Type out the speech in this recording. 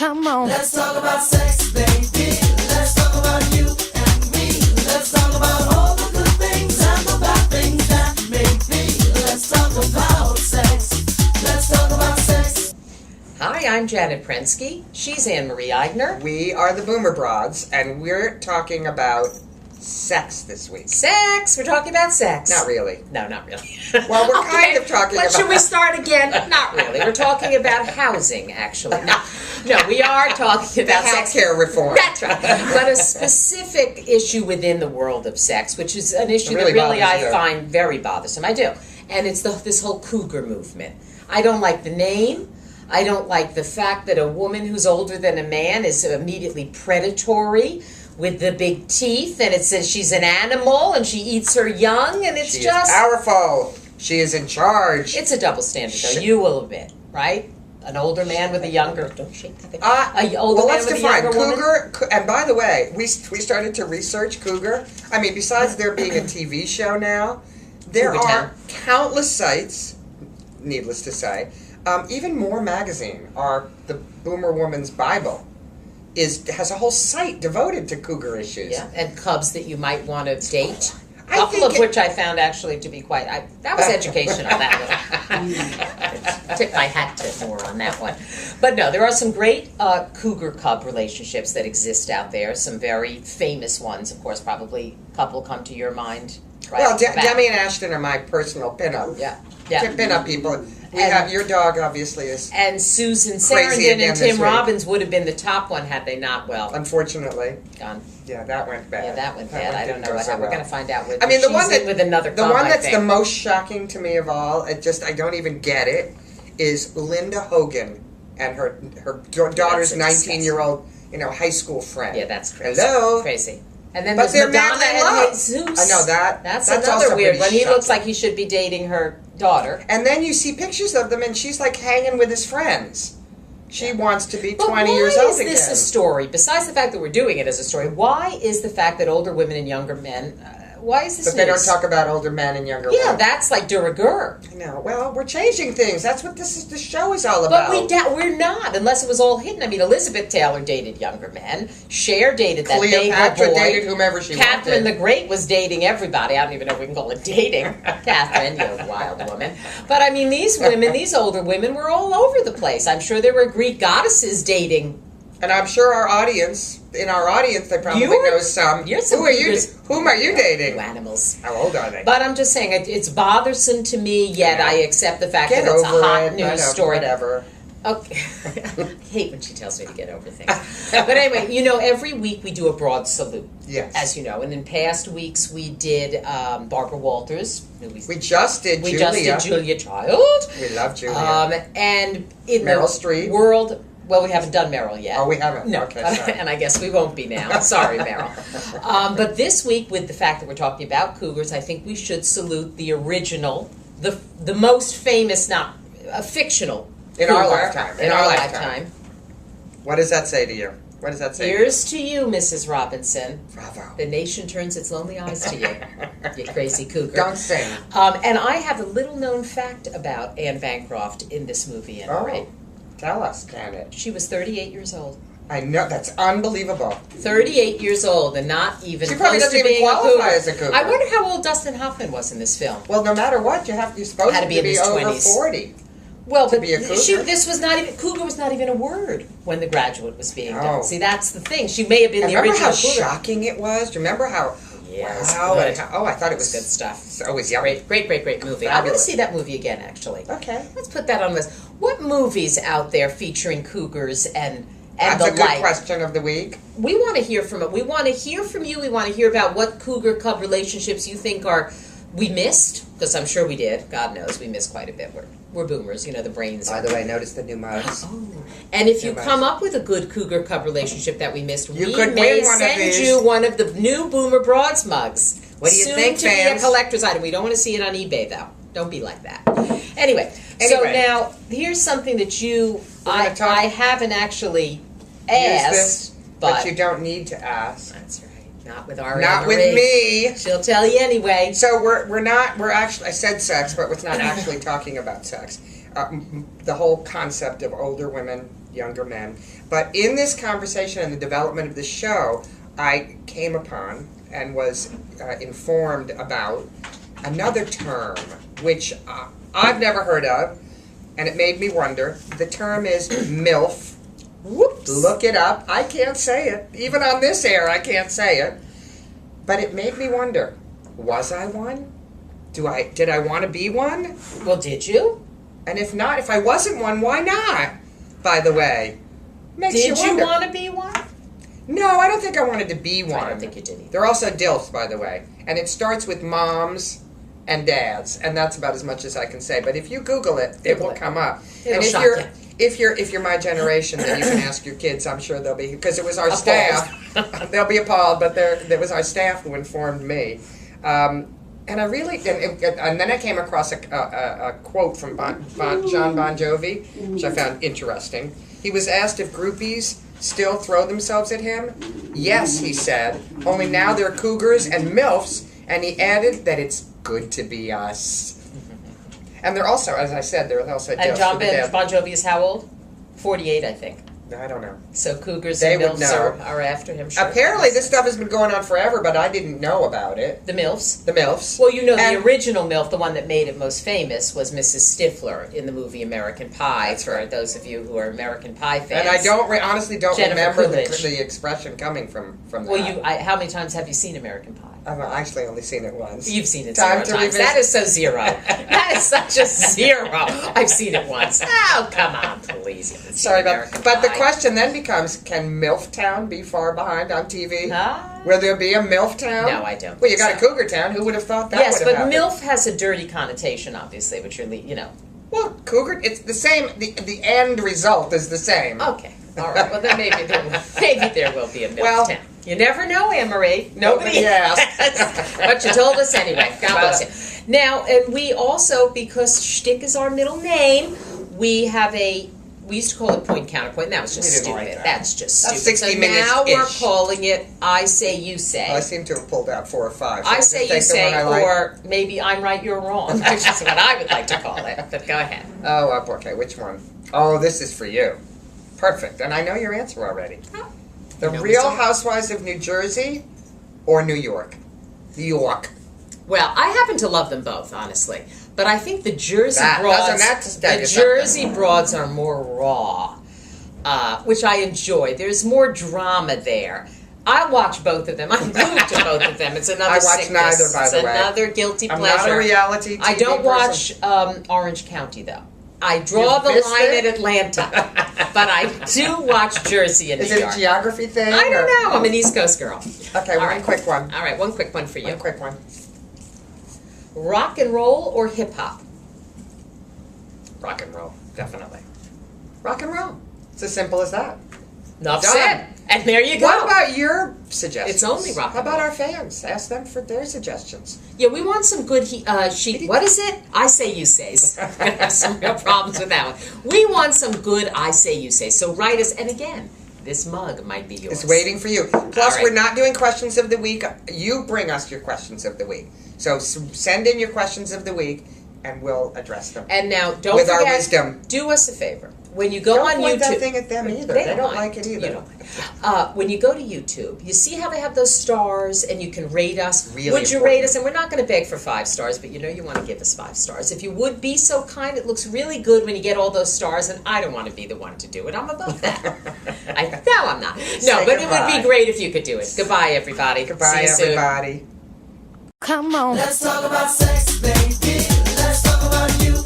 come on. Let's talk about sex, baby. Let's talk about you and me. Let's talk about all the good things and the bad things that may be. Let's talk about sex. Let's talk about sex. Hi, I'm Janet Prensky. She's Anne-Marie Eigner. We are the Boomer Broads, and we're talking about sex this week. Sex! We're talking about sex. Not really. No, not really. Well, we're kind of talking about... Should we start again? Not really. We're talking about housing, actually. No, we are talking about sex. Healthcare reform. That's right. But a specific issue within the world of sex, which is an issue that really I find very bothersome. I do. And it's this whole cougar movement. I don't like the name. I don't like the fact that a woman who's older than a man is immediately predatory with the big teeth, and it says she's an animal and she eats her young, and it's she just... is powerful. She is in charge. It's a double standard, though. You will admit, right? An older man with a younger... Don't shake that thing. Let's define cougar. And by the way, we started to research cougar. I mean, besides there being a TV show now, there are countless sites, needless to say. Even More Magazine, the Boomer Woman's Bible, has a whole site devoted to cougar issues. Yeah, and cubs that you might want to date. A couple of which I found actually to be quite... that was educational, that one. Tip my hat to more on that one. But no, there are some great cougar-cub relationships that exist out there. Some very famous ones, of course. Probably a couple come to your mind. Right well, Demi and Ashton are my personal pinup. Yeah. Pinup people. We have your dog, obviously, is and Susan Sarandon and Tim Robbins would have been the top one had they not. Well, unfortunately, gone. Yeah, that went bad. Yeah, that went bad. I don't know what happened. We're going to find out. I mean, the one that with another. The one that's the most shocking to me of all, I don't even get it, is Linda Hogan and her daughter's 19-year-old, high school friend. Yeah, that's crazy. Hello, crazy. And then but there's Madonna and Jesus. I know that. That's another weird one. He looks like he should be dating her daughter. And then you see pictures of them, and she's like hanging with his friends. She wants to be 20 years old again. Why is this a story? Besides the fact that we're doing it as a story, why is the fact that older women and younger men... why is this But they don't talk about older men and younger women. Yeah, that's like de rigueur. I know. Well, we're changing things. That's what this show is all about. But we're not, unless it was all hidden. I mean, Elizabeth Taylor dated younger men. Cher dated that Cleopatra boy. dated whomever she wanted. Catherine the Great was dating everybody. I don't even know if we can call it dating. Catherine, you wild woman. But I mean, these women, these older women, were all over the place. I'm sure there were Greek goddesses dating. And I'm sure in our audience, they probably know some. Whom are you dating? You animals. How old are they? But I'm just saying, it's bothersome to me, yet I accept the fact that it's a hot news story. Whatever. Okay. I hate when she tells me to get over things. But anyway, every week we do a broad salute. Yes. As you know. And in past weeks we did Barbara Walters. We just did Julia Child. We love Julia. And in Meryl the Streep. world... Well, we haven't done Meryl yet. Oh, we haven't? No. Okay, sorry. And I guess we won't be now. Sorry, Meryl. But this week, with the fact that we're talking about cougars, I think we should salute the original, the most famous, not fictional in cougar. Our lifetime. In our lifetime. What does that say to you? What does that say Here's to you, Mrs. Robinson. Bravo. The nation turns its lonely eyes to you, you crazy cougar. Don't sing. And I have a little-known fact about Anne Bancroft in this movie. Oh. Tell us, Janet. She was 38 years old. I know, that's unbelievable. 38 years old and not even she probably close doesn't to even being qualify a cougar. as a cougar. I wonder how old Dustin Hoffman was in this film. Well, no matter what, you're supposed to be over 20s. 40. Well, but be a cougar. Cougar was not even a word when The Graduate was being done. See, that's the thing. She may have been the original Remember how cougar. shocking it was? Do you remember how... Yeah, wow. It was good. I thought it was good stuff. So it was yummy. Great movie. I'm going to see that movie again, actually. Okay. Let's put that on the list. What movies out there featuring cougars and That's the a good like? question of the week. We want to hear from it. We want to hear from you. We want to hear about what cougar-cub relationships you think we missed, because I'm sure we did. God knows we missed quite a bit. We're boomers, the brains. By the way, notice the new mugs. Oh. And if you come up with a good cougar-cub relationship that we missed, we could may win one send of these. you one of the new Boomer Broads mugs. What do you think, Soon to be a fans? collector's item. We don't want to see it on eBay, though. Don't be like that. Anyway, so now, here's something that I haven't actually asked. But you don't need to ask. That's right. Not with our Not with me. She'll tell you anyway. So we're actually, I said sex, but we're not actually talking about sex. The whole concept of older women, younger men. But in this conversation and the development of the show, I came upon and was informed about another term, which I've never heard of, and it made me wonder. The term is MILF. Whoops. Look it up. I can't say it. Even on this air, I can't say it. But it made me wonder, was I one? Did I want to be one? Well, did you? And if not, if I wasn't one, why not? By the way. Did you want to be one? No, I don't think I wanted to be one. I don't think you did either. They're also DILFs, by the way. And it starts with moms and dads, and that's about as much as I can say. But if you Google it, it will come up. It'll and shock you. if you're my generation, then you can ask your kids. I'm sure they'll be, because it was our staff. They'll be appalled, but it was our staff who informed me. And I really, and then I came across a quote from John Bon Jovi, which I found interesting. He was asked if groupies still throw themselves at him. Yes, he said, only now they're cougars and MILFs, and he added that it's good to be us. And they're also, as I said, they're also And John Bon Jovi is how old? 48, I think. I don't know. So cougars They and would MILFs know. are after him. Sure. Apparently, this stuff has been going on forever, but I didn't know about it. The MILFs? The MILFs. Well, you know, the And- original MILF, the one that made it most famous, was Mrs. Stifler in the movie American Pie, That's for right. those of you who are American Pie fans. And I honestly don't Jennifer remember Coolidge. the expression coming from that. Well, how many times have you seen American Pie? I've actually only seen it once. You've seen it Time 0 to times. revisit. That is so zero. That is such a zero. I've seen it once. Oh, come on, please. You haven't seen Sorry about American that. But the Pie. question then becomes, can Cougar-Town be far behind on TV? Ah. Will there be a Cougar-Town? No, I don't Well, you think got so. a Cougar-Town. Who would have thought that Yes, would but have happened? MILF has a dirty connotation, obviously, which Well, Cougar, it's the same. The end result is the same. Okay. All right. Well, then maybe there will be a MILF Well- town. You never know, Anne-Marie. Nobody asked. But you told us anyway. God bless you. Now, and we also, because Shtick is our middle name, we used to call it point counterpoint, and that was just We didn't stupid. like that. That's just That's stupid. 60 so minutes-ish. now we're calling it I Say You Say. Well, I seem to have pulled out 4 or 5. So I just Say take You the Say, one I like. or maybe I'm right, you're wrong, which is what I would like to call it. But go ahead. Oh, okay. Which one? Oh, this is for you. Perfect. And I know your answer already. The You know Real this one? Housewives of New Jersey or New York? New York. Well, I happen to love them both, honestly. But I think the Jersey Doesn't broads, that tell the you something? Jersey broads are more raw, which I enjoy. There's more drama there. I watch both of them. I'm glued to both of them. It's another I watch sickness. neither, by it's the way. another guilty I'm pleasure. not a reality TV I don't person. watch Orange County, though. I draw You've the missed line it? at Atlanta. But I do watch Jersey and Is New it York. a geography thing? I don't or- know. I'm an East Coast girl. Okay, All one right. quick one. All right, one quick one for you. One quick one. Rock and roll or hip hop? Rock and roll, definitely. Rock and roll. It's as simple as that. Enough Done. said. And there you go. What about your suggestions? It's only rock How and about roll. our fans? Ask them for their suggestions. Yeah, we want some good what is it? I Say You Says. I have some real problems with that one. We want some good I Say You Say. So write us, and again, this mug might be yours. It's waiting for you. Plus, All right. we're not doing questions of the week. You bring us your questions of the week. So send in your questions of the week, and we'll address them. And now, don't With our forget, wisdom. do us a favor. When you go Don't on point YouTube, that thing at them either. They don't mind. like it either. You don't. When you go to YouTube, you see how they have those stars, and you can rate us. Really would you important. rate us? And we're not going to beg for 5 stars, but you know you want to give us 5 stars. If you would be so kind, it looks really good when you get all those stars, and I don't want to be the one to do it. I'm above that. No, I'm not. No, Say but it would goodbye. be great if you could do it. Goodbye, everybody. Goodbye, See you soon. everybody. Come on. Let's talk about sex, baby. Let's talk about you